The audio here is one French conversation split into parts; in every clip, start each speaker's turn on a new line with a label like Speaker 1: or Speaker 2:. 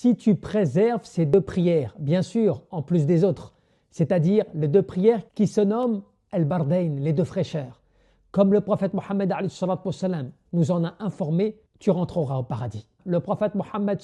Speaker 1: si tu préserves ces deux prières, bien sûr, en plus des autres, c'est-à-dire les deux prières qui se nomment Al-Bardain, les deux fraîcheurs, comme le prophète Mohammed nous en a informé, tu rentreras au paradis. Le prophète Mohammed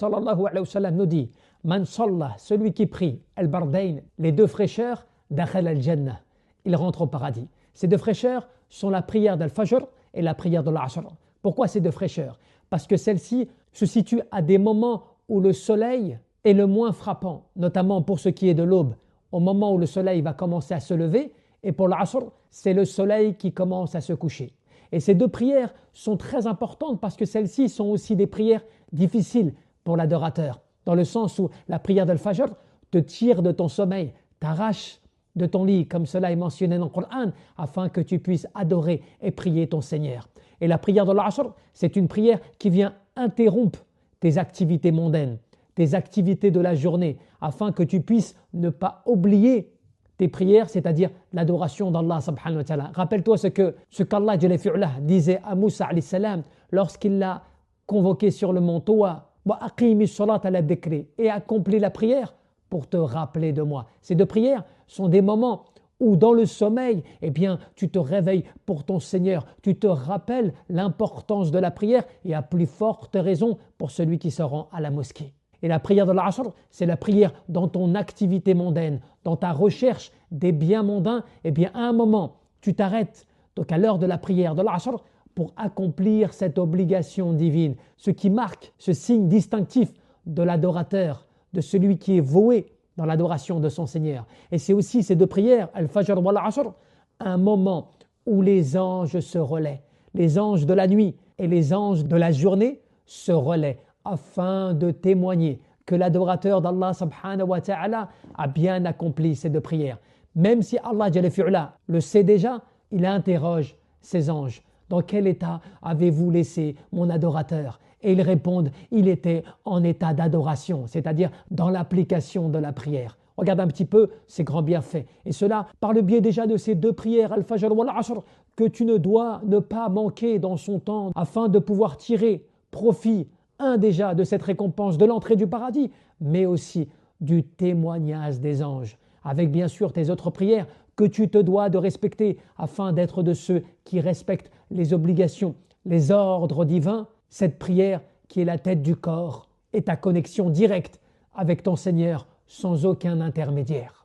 Speaker 1: nous dit Man salla, celui qui prie Al-Bardain, les deux fraîcheurs, dakhal al-Jannah, il rentre au paradis. Ces deux fraîcheurs sont la prière d'Al-Fajr et la prière de l'Asr. Pourquoi ces deux fraîcheurs? Parce que celles-ci se situent à des moments où le soleil est le moins frappant, notamment pour ce qui est de l'aube, au moment où le soleil va commencer à se lever, et pour l'Asr, c'est le soleil qui commence à se coucher. Et ces deux prières sont très importantes parce que celles-ci sont aussi des prières difficiles pour l'adorateur, dans le sens où la prière d'Al-Fajr te tire de ton sommeil, t'arrache de ton lit, comme cela est mentionné dans le Coran, afin que tu puisses adorer et prier ton Seigneur. Et la prière de l'Asr, c'est une prière qui vient interrompre tes activités mondaines, tes activités de la journée, afin que tu puisses ne pas oublier tes prières, c'est-à-dire l'adoration d'Allah subhanahu wa ta'ala. Rappelle-toi ce qu'Allah disait à Moussa alayhi salam lorsqu'il l'a convoqué sur le mont Toua, et accomplis la prière pour te rappeler de moi. Ces deux prières sont des moments où dans le sommeil, eh bien, tu te réveilles pour ton Seigneur, tu te rappelles l'importance de la prière et à plus forte raison pour celui qui se rend à la mosquée. Et la prière de l'Asr, c'est la prière dans ton activité mondaine, dans ta recherche des biens mondains. Eh bien, à un moment, tu t'arrêtes, donc à l'heure de la prière de l'Asr, pour accomplir cette obligation divine, ce qui marque ce signe distinctif de l'adorateur, de celui qui est voué dans l'adoration de son Seigneur. Et c'est aussi ces deux prières, Al-Fajr wa Al-Asr, un moment où les anges se relaient. Les anges de la nuit et les anges de la journée se relaient afin de témoigner que l'adorateur d'Allah subhanahu wa ta'ala a bien accompli ces deux prières. Même si Allah le sait déjà, il interroge ses anges. Dans quel état avez-vous laissé mon adorateur? Et ils répondent, il était en état d'adoration, c'est-à-dire dans l'application de la prière. Regarde un petit peu ces grands bienfaits. Et cela par le biais déjà de ces deux prières, Al-Fajr wa Al-Asr, que tu ne dois ne pas manquer dans son temps afin de pouvoir tirer profit, déjà de cette récompense de l'entrée du paradis, mais aussi du témoignage des anges, avec bien sûr tes autres prières que tu te dois de respecter afin d'être de ceux qui respectent les obligations, les ordres divins. Cette prière qui est la tête du corps est ta connexion directe avec ton Seigneur sans aucun intermédiaire.